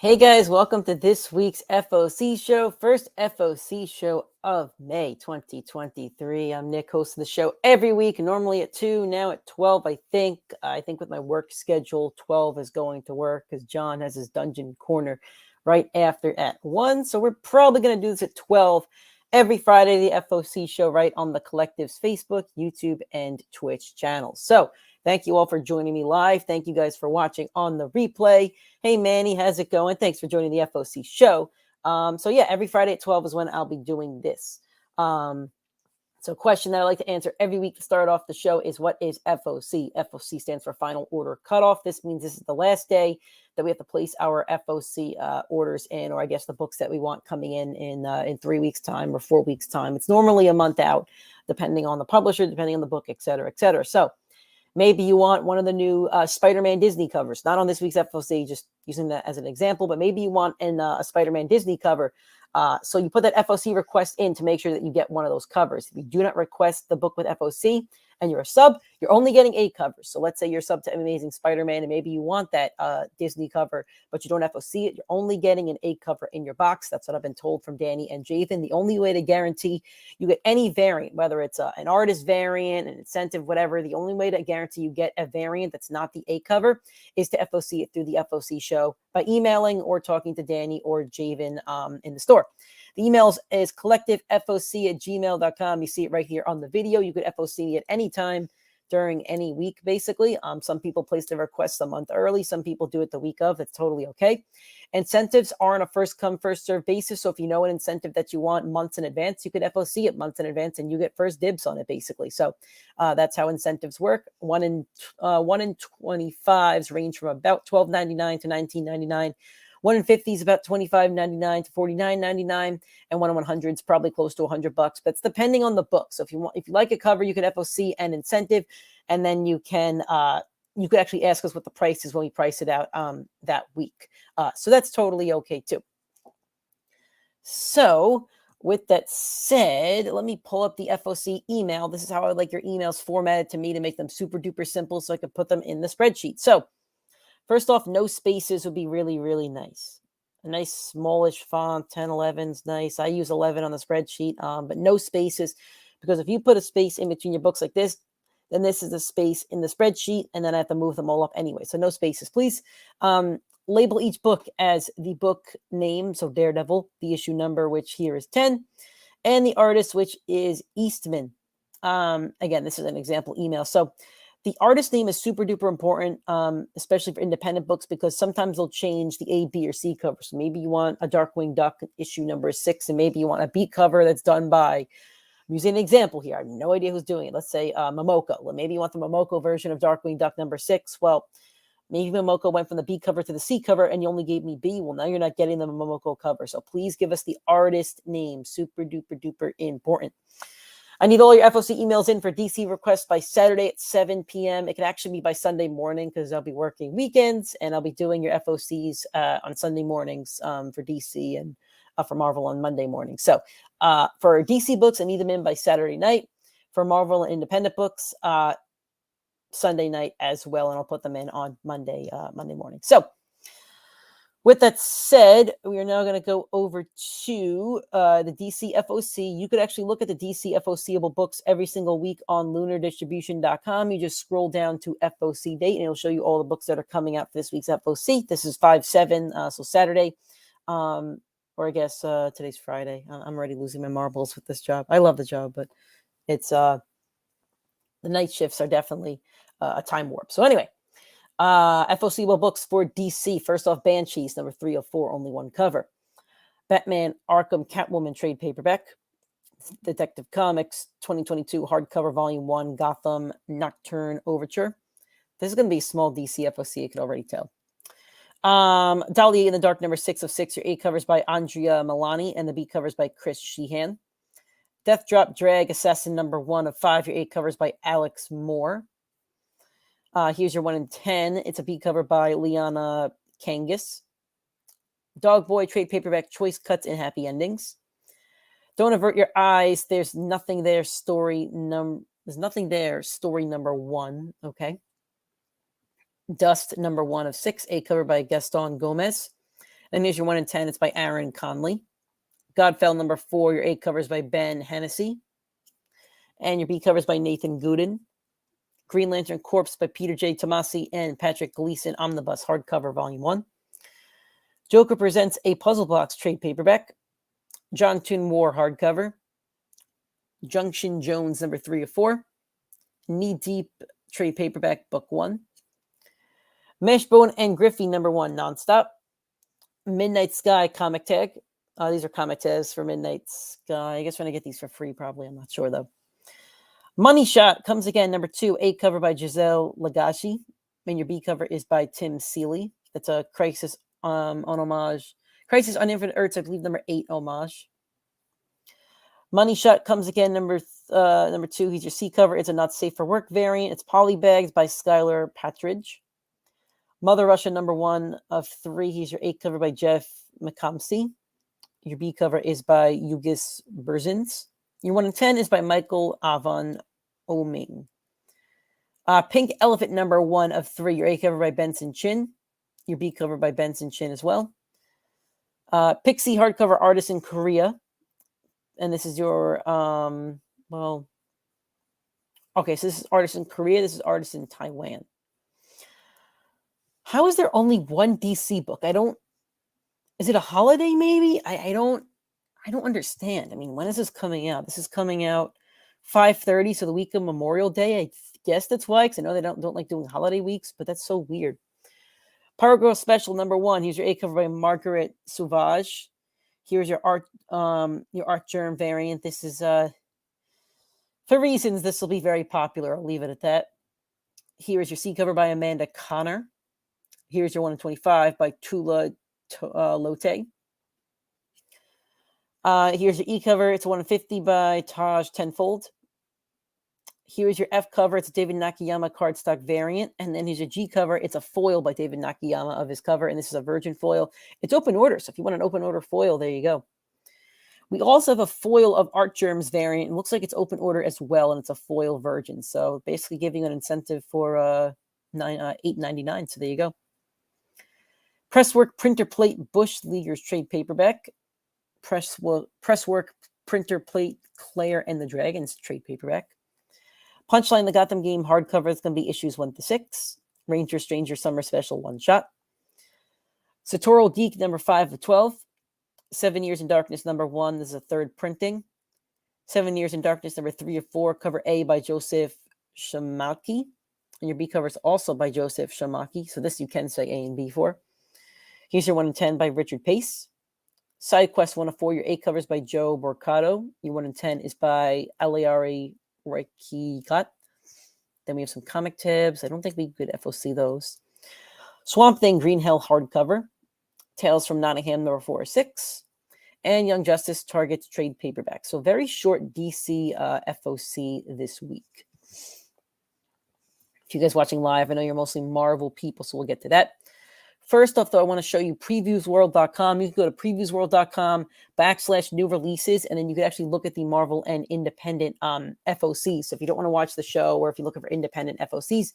Hey guys, welcome to this week's FOC show, first FOC show of May 2023. I'm Nick, host of the show every week, normally at 2, now at 12, I think. I think with my work schedule, 12 is going to work because John has his dungeon corner right after at 1. So we're probably going to do this at 12 every Friday, the FOC show right on the Collective's Facebook, YouTube, and Twitch channels. So thank you all for joining me live. Thank you guys for watching on the replay. Hey, Manny, how's it going? Thanks for joining the FOC show. So yeah, every Friday at 12 is when I'll be doing this. So a question that I like to answer every week to start off the show is, what is FOC? FOC stands for Final Order Cutoff. This means this is the last day that we have to place our FOC orders in, or I guess the books that we want coming in 3 weeks' time or 4 weeks' time. It's normally a month out, depending on the publisher, depending on the book, et cetera, et cetera. So maybe you want one of the new Spider-Man Disney covers, not on this week's FOC, just using that as an example, but maybe you want a Spider-Man Disney cover. So you put that FOC request in to make sure that you get one of those covers. If you do not request the book with FOC and you're a sub, you're only getting 8 covers. So let's say you're sub to Amazing Spider-Man and maybe you want that Disney cover, but you don't FOC it. You're only getting an 8 cover in your box. That's what I've been told from Danny and Jathan. The only way to guarantee you get any variant, whether it's an artist variant, an incentive, whatever, the only way to guarantee you get a variant that's not the 8 cover is to FOC it through the FOC show by emailing or talking to Danny or Javen in the store. The email is collectivefoc@gmail.com. You see it right here on the video. You could FOC at any time during any week, basically. Some people place their requests a month early. Some people do it the week of. That's totally okay. Incentives are on a first come, first serve basis. So if you know an incentive that you want months in advance, you could FOC it months in advance and you get first dibs on it, basically. So that's how incentives work. 1 in 25s range from about $12.99 to $19.99. 1 in 50 is about $25.99 to $49.99, and 1 in 100 is probably close to $100. But it's depending on the book. So if you like a cover, you can FOC and incentive, and then you could actually ask us what the price is when we price it out that week. So that's totally okay too. So with that said, let me pull up the FOC email. This is how I like your emails formatted to me, to make them super duper simple so I can put them in the spreadsheet. So first off, no spaces would be really, really nice. A nice smallish font, 10, 11 is nice. I use 11 on the spreadsheet, but no spaces, because if you put a space in between your books like this, then this is a space in the spreadsheet, and then I have to move them all up anyway. So no spaces, please. Label each book as the book name, so Daredevil, the issue number, which here is 10, and the artist, which is Eastman. Again, this is an example email. So the artist name is super duper important, especially for independent books, because sometimes they'll change the A, B, or C cover. So maybe you want a Darkwing Duck issue number 6, and maybe you want a beat cover that's done by, I'm using an example here, I have no idea who's doing it. Let's say Momoko. Well, maybe you want the Momoko version of Darkwing Duck number 6. Well, maybe Momoko went from the B cover to the C cover and you only gave me B. Well, now you're not getting the Momoko cover. So please give us the artist name. Super duper duper important. I need all your FOC emails in for DC requests by Saturday at 7 p.m. It can actually be by Sunday morning, because I'll be working weekends and I'll be doing your FOCs on Sunday mornings for DC and for Marvel on Monday morning. So for DC books, I need them in by Saturday night. For Marvel and independent books, Sunday night as well, and I'll put them in on Monday morning. So with that said, we are now going to go over to the DC FOC. You could actually look at the DC FOCable books every single week on lunardistribution.com. You just scroll down to FOC date, and it'll show you all the books that are coming out for this week's FOC. This is 5/7, so Saturday. Or I guess today's Friday. I'm already losing my marbles with this job. I love the job, but it's the night shifts are definitely a time warp. So anyway, FOC books for DC. First off, Banshees, number 304, only 1 cover. Batman Arkham Catwoman trade paperback. Detective Comics 2022 hardcover volume 1, Gotham Nocturne Overture. This is going to be a small DC FOC, you can already tell. Dahlia in the Dark, number 6 of 6. Your A covers by Andrea Milani and the B covers by Chris Sheehan. Death Drop Drag Assassin, number 1 of 5. Your A covers by Alex Moore. Here's your 1 in 10. It's a B cover by Liana Kangas. Dog Boy trade paperback, choice cuts and happy endings. Don't Avert Your Eyes. There's Nothing There. Story number 1. Okay. Dust, number 1 of 6. A cover by Gaston Gomez. And here's your 1 in 10. It's by Aaron Conley. Godfell number 4, your A cover is by Ben Hennessy. And your B cover is by Nathan Gooden. Green Lantern Corpse by Peter J. Tomasi and Patrick Gleason, Omnibus hardcover, Volume 1. Joker Presents a Puzzle Box trade paperback. John Toon War hardcover. Junction Jones number 3 of 4. Knee Deep trade paperback, book 1. Meshbone and Griffey number 1 nonstop. Midnight Sky comic tag. These are comic tags for Midnight Sky. I guess we're going to get these for free probably. I'm not sure though. Money Shot comes again, number 2, A cover by Giselle Lagashi. And your B cover is by Tim Seeley. That's a Crisis on homage. Crisis on Infinite Earths, I believe, number 8 homage. Money Shot comes again, number 2. He's your C cover. It's a Not Safe for Work variant. It's Polybags by Skylar Patridge. Mother Russia number 1 of 3. He's your A cover by Jeff McComsey. Your B cover is by Yugis Berzins. Your 1 in 10 is by Michael Avon Oming. Pink Elephant number 1 of 3. Your A cover by Benson Chin. Your B cover by Benson Chin as well. Pixie hardcover Artist in Korea. And this is your, so this is Artist in Korea. This is Artist in Taiwan. How is there only one DC book? Is it a holiday maybe? I don't understand. I mean, when is this coming out? This is coming out 5/30, so the week of Memorial Day. I guess that's why, because I know they don't like doing holiday weeks, but that's so weird. Power Girl Special number 1. Here's your A cover by Margaret Sauvage. Here's your art germ variant. This is for reasons this will be very popular. I'll leave it at that. Here is your C cover by Amanda Connor. Here's your 1 in 25 by Tula Lotte. Here's your E cover. It's a 1 in 50 by Taj Tenfold. Here's your F cover. It's a David Nakayama cardstock variant. And then here's your G cover. It's a foil by David Nakayama of his cover. And this is a virgin foil. It's open order. So if you want an open order foil, there you go. We also have a foil of Art Germs variant. It looks like it's open order as well. And it's a foil virgin. So basically giving you an incentive for $8.99. So there you go. Presswork Printer Plate Bush Leaguers trade paperback. Presswork Printer Plate Claire and the Dragons trade paperback. Punchline, the Gotham Game hardcover is going to be issues 1 to 6. Ranger Stranger Summer Special 1 shot. Satoral Geek number 5 of 12. 7 Years in Darkness number 1. This is a 3rd printing. 7 Years in Darkness number 3 of 4. Cover A by Joseph Shamaki. And your B cover is also by Joseph Shamaki. So this you can say A and B for. Here's your 1 in 10 by Richard Pace. Side Quest 1 of 4. Your A cover is by Joe Borcato. Your 1 in 10 is by Aliari Reikikat. Then we have some comic tabs. I don't think we could FOC those. Swamp Thing Green Hell hardcover. Tales from Nottingham number 4 or 6. And Young Justice Target trade paperback. So very short DC FOC this week. If you guys watching live, I know you're mostly Marvel people, so we'll get to that. First off, though, I want to show you previewsworld.com. You can go to previewsworld.com/new releases, and then you can actually look at the Marvel and independent FOCs. So if you don't want to watch the show, or if you're looking for independent FOCs,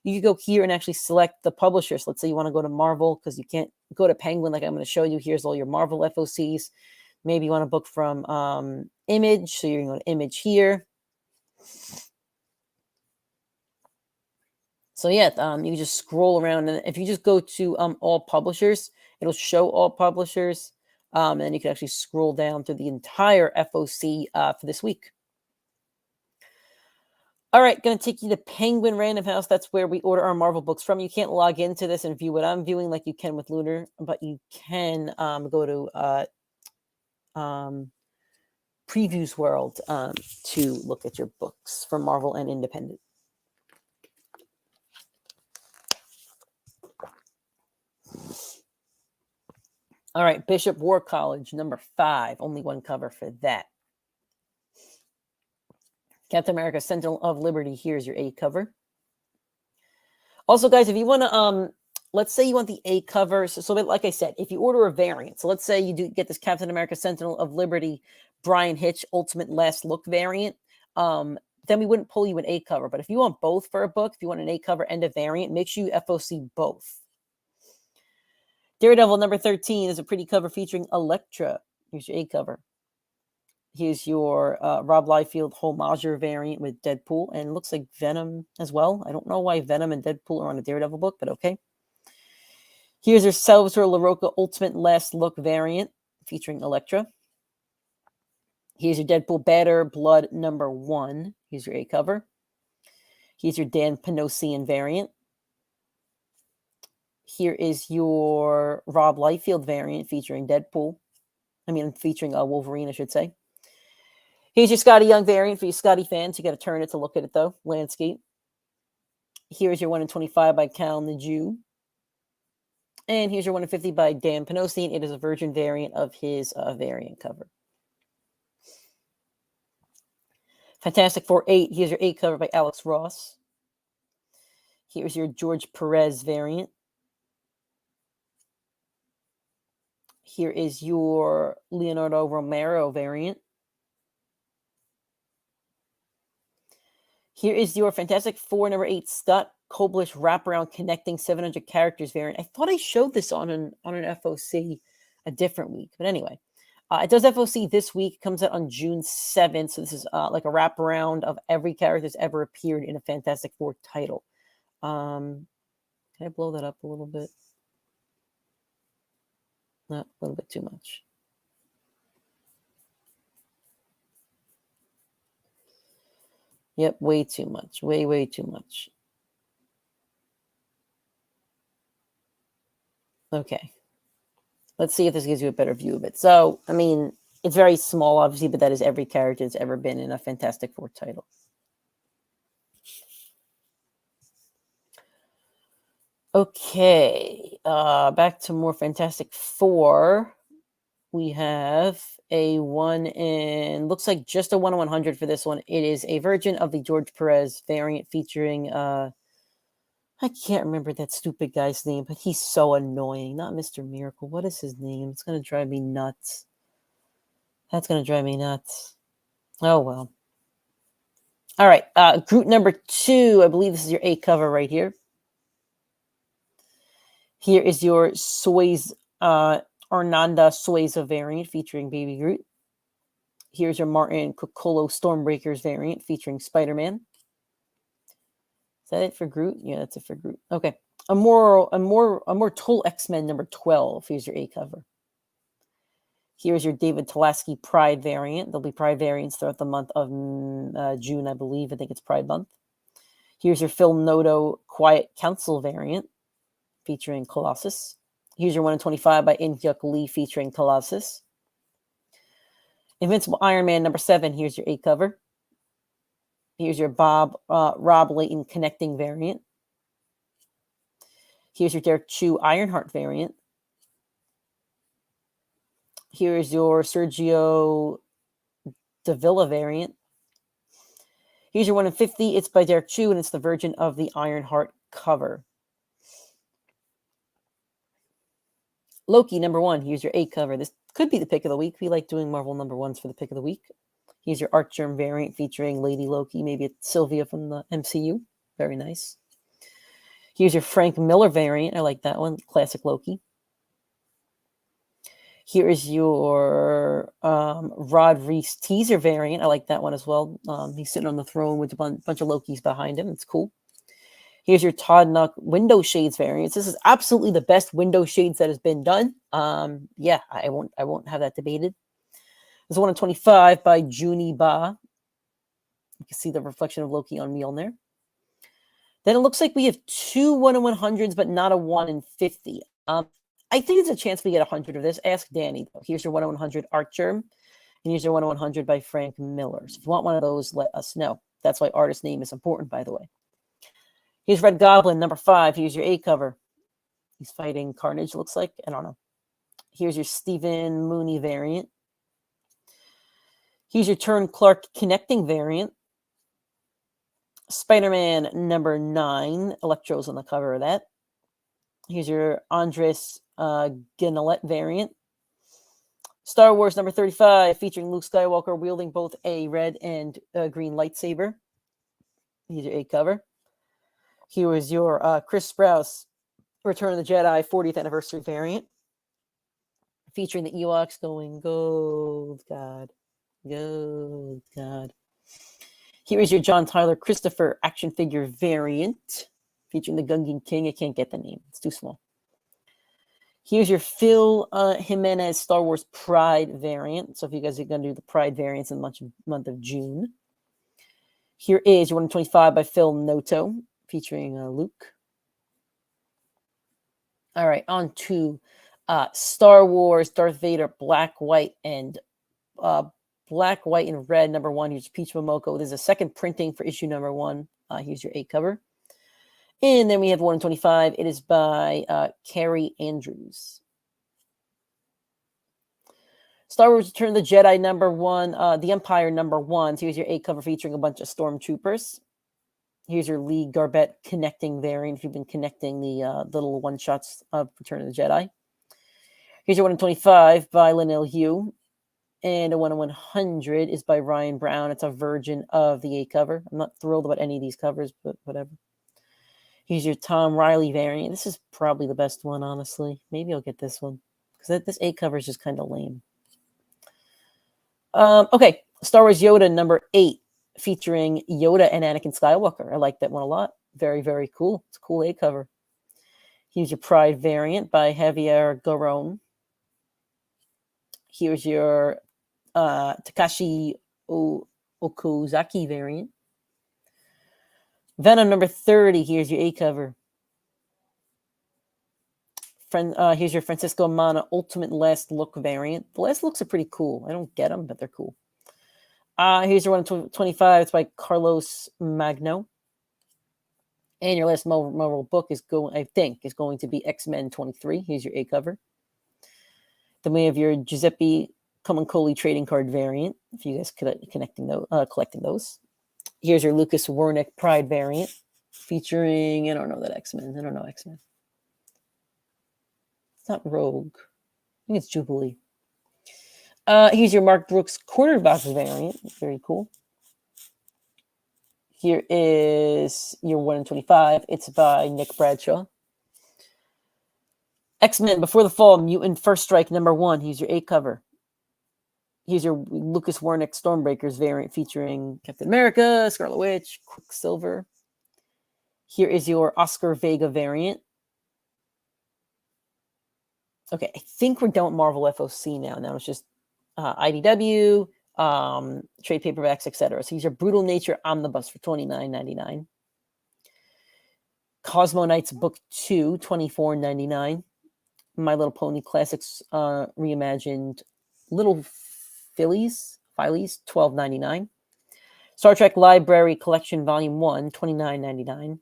you can go here and actually select the publishers. Let's say you want to go to Marvel because you can't go to Penguin like I'm going to show you. Here's all your Marvel FOCs. Maybe you want to book from Image, so you're going to go to Image here. So yeah, you just scroll around, and if you just go to all publishers, it'll show all publishers, and then you can actually scroll down through the entire FOC for this week. All right, going to take you to Penguin Random House. That's where we order our Marvel books from. You can't log into this and view what I'm viewing like you can with Lunar, but you can go to Previews World to look at your books from Marvel and independent. All right, Bishop War College, number 5. Only one cover for that. Captain America, Sentinel of Liberty. Here's your A cover. Also, guys, if you want to, let's say you want the A cover. So like I said, if you order a variant, so let's say you do get this Captain America, Sentinel of Liberty, Brian Hitch, Ultimate Last Look variant, then we wouldn't pull you an A cover. But if you want both for a book, if you want an A cover and a variant, make sure you FOC both. Daredevil number 13 is a pretty cover featuring Elektra. Here's your A cover. Here's your Rob Liefeld Homager variant with Deadpool, and it looks like Venom as well. I don't know why Venom and Deadpool are on a Daredevil book, but okay. Here's your Salvatore LaRocca Ultimate Last Look variant featuring Elektra. Here's your Deadpool Batter Blood number 1. Here's your A cover. Here's your Dan Panosian variant. Here is your Rob Liefeld variant featuring Deadpool. Featuring Wolverine, I should say. Here's your Scotty Young variant for you Scotty fans. You got to turn it to look at it, though. Landscape. Here's your 1 in 25 by Cal Najee. And here's your 1 in 50 by Dan Panosian. It is a Virgin variant of his variant cover. Fantastic Four 8. Here's your 8 cover by Alex Ross. Here's your George Perez variant. Here is your Leonardo Romero variant. Here is your Fantastic Four number 8 Scott Koblish wraparound connecting 700 characters variant. I thought I showed this on an FOC a different week, but anyway, it does FOC this week. It comes out on June 7th, so this is like a wraparound of every character that's ever appeared in a Fantastic Four title. Can I blow that up a little bit? Not a little bit too much. Yep, way too much. Way too much. Okay. Let's see if this gives you a better view of it. So, it's very small, obviously, but that is every character that's ever been in a Fantastic Four title. Okay. Back to more Fantastic Four. We have a 1 in, looks like just a 1 in 100 for this one. It is a version of the George Perez variant featuring, I can't remember that stupid guy's name, but he's so annoying. Not Mr. Miracle. What is his name? It's going to drive me nuts. That's going to drive me nuts. Oh, well. All right. Groot number 2. I believe this is your A cover right here. Here is your Soy's, Arnanda Sueza variant featuring Baby Groot. Here's your Martin Coccolo Stormbreakers variant featuring Spider-Man. Is that it for Groot? Yeah, that's it for Groot. Okay. A more Total X-Men number 12. Here's your A cover. Here's your David Tulaski Pride variant. There'll be Pride variants throughout the month of June, I believe. I think it's Pride month. Here's your Phil Noto Quiet Council variant featuring Colossus. Here's your 1 in 25 by In-Hyuk Lee featuring Colossus. Invincible Iron Man number 7. Here's your A cover. Here's your Rob Layton Connecting variant. Here's your Derek Chu Ironheart variant. Here's your Sergio Davila variant. Here's your 1 in 50. It's by Derek Chu, and it's the version of the Ironheart cover. Loki number 1. Here's your A cover. This could be the pick of the week. We like doing Marvel number 1s for the pick of the week. Here's your Artgerm variant featuring Lady Loki. Maybe it's Sylvia from the MCU. Very nice. Here's your Frank Miller variant. I like that one. Classic Loki. Here is your Rod Reese teaser variant. I like that one as well. He's sitting on the throne with a bunch of Lokis behind him. It's cool. Here's your Todd Nuck Window Shades variants. This is absolutely the best window shades that has been done. Yeah, I won't have that debated. There's 1 in 25 by Junie Ba. You can see the reflection of Loki on Mjolnir. Then it looks like we have 2 1 in 100s, but not a 1 in 50. I think there's a chance we get 100 of this. Ask Danny, though. Here's your 1 in 100 Artgerm, and here's your 1 in 100 by Frank Miller. So if you want one of those, let us know. That's why artist name is important, by the way. Here's Red Goblin, number 5. Here's your A cover. He's fighting Carnage, looks like. I don't know. Here's your Stephen Mooney variant. Here's your Turn Clark Connecting variant. Spider-Man number 9. Electro's on the cover of that. Here's your Andres Guinelette variant. Star Wars number 35, featuring Luke Skywalker wielding both a red and green lightsaber. Here's your A cover. Here is your Chris Sprouse Return of the Jedi 40th anniversary variant, featuring the Ewoks going gold, God, gold, God. Here is your John Tyler Christopher action figure variant, featuring the Gungan King. I can't get the name; it's too small. Here's your Phil Jimenez Star Wars Pride variant. So if you guys are going to do the Pride variants in the month of June. Here is your 125 by Phil Noto, featuring Luke. All right, on to Star Wars Darth Vader Black, White, and Red #1. Here's Peach Momoko. There's a second printing for issue #1. Here's your 8 cover. And then we have 125. It is by Carrie Andrews. Star Wars Return of the Jedi #1, The Empire #1. So here's your 8 cover featuring a bunch of stormtroopers. Here's your Lee Garbett connecting variant if you've been connecting the little one-shots of Return of the Jedi. Here's your 125 by Lynell Hugh. And a 1/100 is by Ryan Brown. It's a version of the 8 cover. I'm not thrilled about any of these covers, but whatever. Here's your Tom Riley variant. This is probably the best one, honestly. Maybe I'll get this one, because this 8 cover is just kind of lame. Okay, Star Wars Yoda #8, featuring Yoda and Anakin Skywalker. I like that one a lot. Very, very cool. It's a cool 8 cover. Here's your Pride variant by Javier Garron. Here's your Takashi Okazaki variant. Venom #30. Here's your 8 cover. Here's your Francisco Mana Ultimate Last Look variant. The last looks are pretty cool. I don't get them, but they're cool. Here's your 125. It's by Carlos Magno. And your last Marvel book is going to be X-Men 23. Here's your 8 cover. Then we have your Giuseppe Comancoli trading card variant, if you guys collecting those. Here's your Lucas Wernick Pride variant, featuring, I don't know X-Men. It's not Rogue. I think it's Jubilee. Here's your Mark Brooks Corner Box variant. Very cool. Here is your 1/25. It's by Nick Bradshaw. X-Men Before the Fall Mutant First Strike #1. Here's your 8 cover. Here's your Lucas Wernick Stormbreakers variant, featuring Captain America, Scarlet Witch, Quicksilver. Here is your Oscar Vega variant. Okay, I think we're done with Marvel FOC now. Now it's just IDW, trade paperbacks, etc. So here's your Brutal Nature Omnibus for $29.99. Cosmo Knights Book 2, $24.99. My Little Pony Classics Reimagined Little Phillies, $12.99. Star Trek Library Collection Volume 1, $29.99.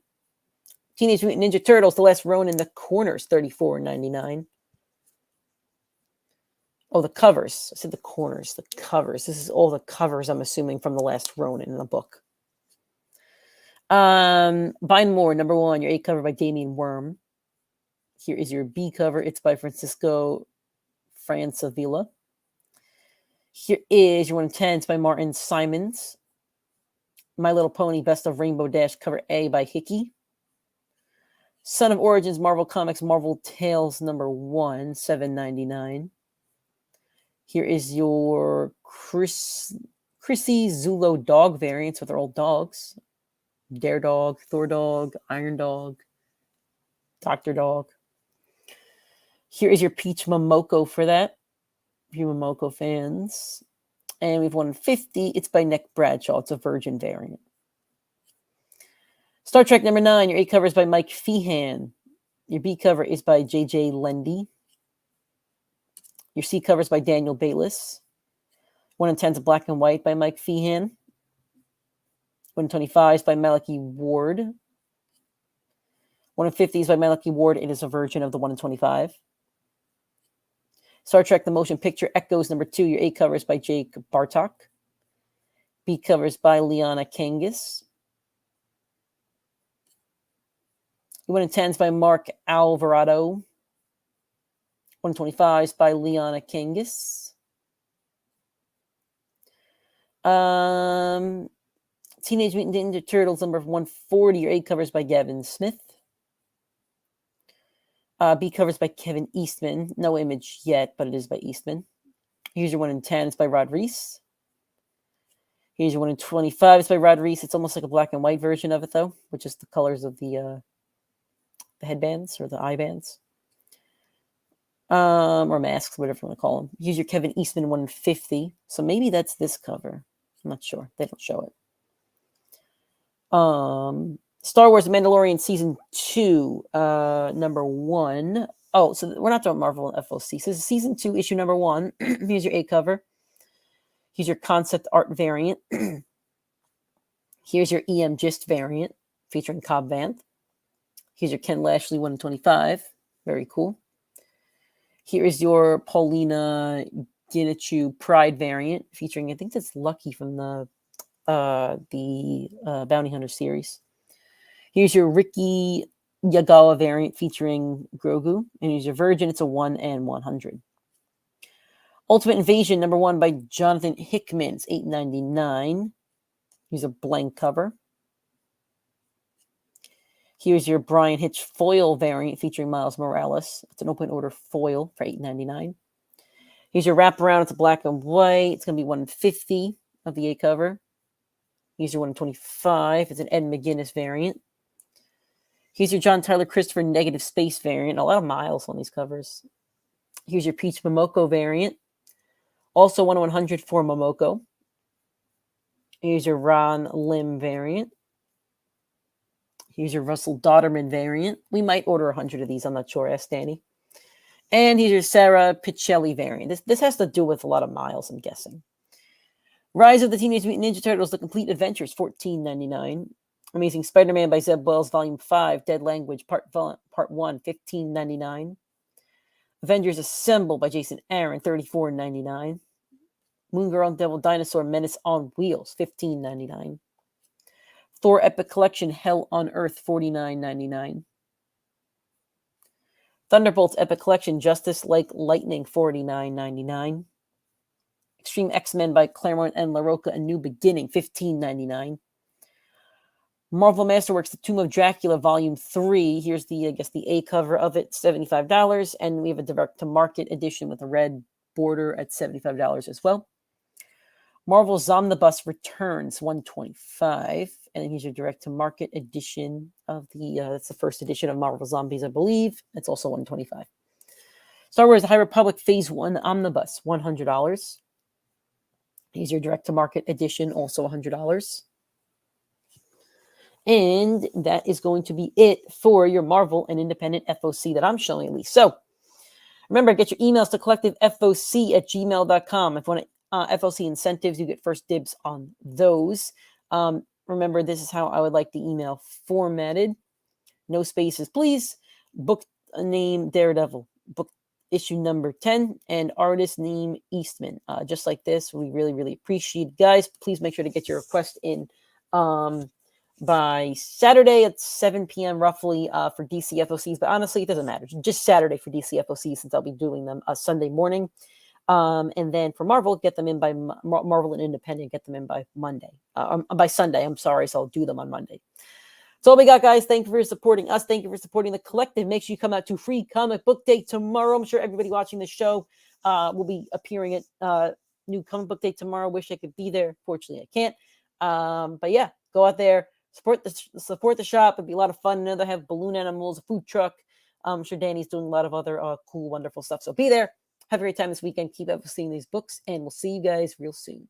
Teenage Mutant Ninja Turtles, The Last Ronin, The Corners, $34.99. Oh, the covers. I said the corners, the covers. This is all the covers, I'm assuming, from The Last Ronin in the book. Bind More, #1, your 8 cover by Damian Worm. Here is your B cover. It's by Francisco Francavilla. Here is your 110. It's by Martin Simons. My Little Pony Best of Rainbow Dash cover A by Hickey. Son of Origins Marvel Comics Marvel Tales #1, $7.99. Here is your Chrissy Zulo dog variants with their old dogs. Dare Dog, Thor Dog, Iron Dog, Dr. Dog. Here is your Peach Momoko for that, if you Momoko fans. And we have 150. It's by Nick Bradshaw. It's a Virgin variant. Star Trek #9. Your 8 cover is by Mike Feehan. Your B cover is by J.J. Lendy. Your C cover is by Daniel Bayless. 110 is Black and White by Mike Feehan. 125 is by Malachi Ward. 150 is by Malachi Ward. It is a version of the 125. Star Trek The Motion Picture Echoes #2. Your 8 cover is by Jake Bartok. B cover is by Liana Kangas. Your 110 is by Mark Alvarado. 125 is by Liana Kangas. Teenage Mutant Ninja Turtles #140. Your 8 covers by Gavin Smith. B covers by Kevin Eastman. No image yet, but it is by Eastman. Here's your 1 in 10. It's by Rod Reese. Here's your 1 in 25. It's by Rod Reese. It's almost like a black and white version of it, though, which is the colors of the headbands or the eye bands. Or masks, whatever you want to call them. Here's your Kevin Eastman 150. So maybe that's this cover. I'm not sure. They don't show it. Star Wars The Mandalorian Season 2, number 1. Oh, so we're not talking Marvel and FOC. So this is Season 2, issue number 1. Here's your A cover. Here's your concept art variant. Here's your EM Gist variant featuring Cobb Vanth. Here's your Ken Lashley 1 in 25. Very cool. Here is your Paulina Ginichu Pride variant featuring, I think that's Lucky from the Bounty Hunter series. Here's your Ricky Yagawa variant featuring Grogu. And here's your Virgin. It's a 1 and 100. Ultimate Invasion number 1 by Jonathan Hickman. It's $8.99. Here's a blank cover. Here's your Brian Hitch foil variant featuring Miles Morales. It's an open order foil for $8.99. Here's your wraparound. It's a black and white. It's going to be 150 of the A cover. Here's your 125. It's an Ed McGuinness variant. Here's your John Tyler Christopher Negative Space variant. A lot of miles on these covers. Here's your Peach Momoko variant. Also 1 in 100 for Momoko. Here's your Ron Lim variant. Here's your Russell Dodderman variant. We might order 100 of these. I'm not sure. Ask Danny. And here's your Sarah Pichelli variant. This has to do with a lot of miles, I'm guessing. Rise of the Teenage Mutant Ninja Turtles, The Complete Adventures, $14.99. Amazing Spider-Man by Zeb Wells, Volume 5, Dead Language, Part 1, $15.99. Avengers Assemble by Jason Aaron, $34.99. Moon Girl and Devil Dinosaur Menace on Wheels, $15.99. Thor Epic Collection, Hell on Earth, $49.99. Thunderbolts Epic Collection, Justice Like Lightning, $49.99. Extreme X-Men by Claremont and LaRocca, A New Beginning, $15.99. Marvel Masterworks, The Tomb of Dracula, Volume 3. Here's the A cover of it, $75. And we have a direct-to-market edition with a red border at $75 as well. Marvel Zomnibus Returns, $125. And then here's your direct-to-market edition of that's the first edition of Marvel Zombies, I believe. It's also $125. Star Wars The High Republic Phase 1 Omnibus, $100. Here's your direct-to-market edition, also $100. And that is going to be it for your Marvel and independent FOC that I'm showing at least. So remember, get your emails to collectivefoc@gmail.com. If you want FOC incentives, you get first dibs on those. Remember, this is how I would like the email formatted. No spaces, please. Book name Daredevil. Book issue number 10 and artist name Eastman. Just like this. We really, really appreciate it. Guys, please make sure to get your request in by Saturday at 7 p.m. roughly for DC FOCs. But honestly, it doesn't matter. Just Saturday for DC FOCs since I'll be doing them Sunday morning. And then for Marvel, get them in by Marvel and Independent, get them in by Monday. By Sunday, I'm sorry. So I'll do them on Monday. That's all we got, guys. Thank you for supporting us. Thank you for supporting the collective. Make sure you come out to Free Comic Book Day tomorrow. I'm sure everybody watching the show will be appearing at New Comic Book Day tomorrow. Wish I could be there. Fortunately, I can't. But yeah, go out there. Support the shop. It'd be a lot of fun. They have balloon animals, a food truck. I'm sure Danny's doing a lot of other cool, wonderful stuff. So be there. Have a great time this weekend. Keep up seeing these books, and we'll see you guys real soon.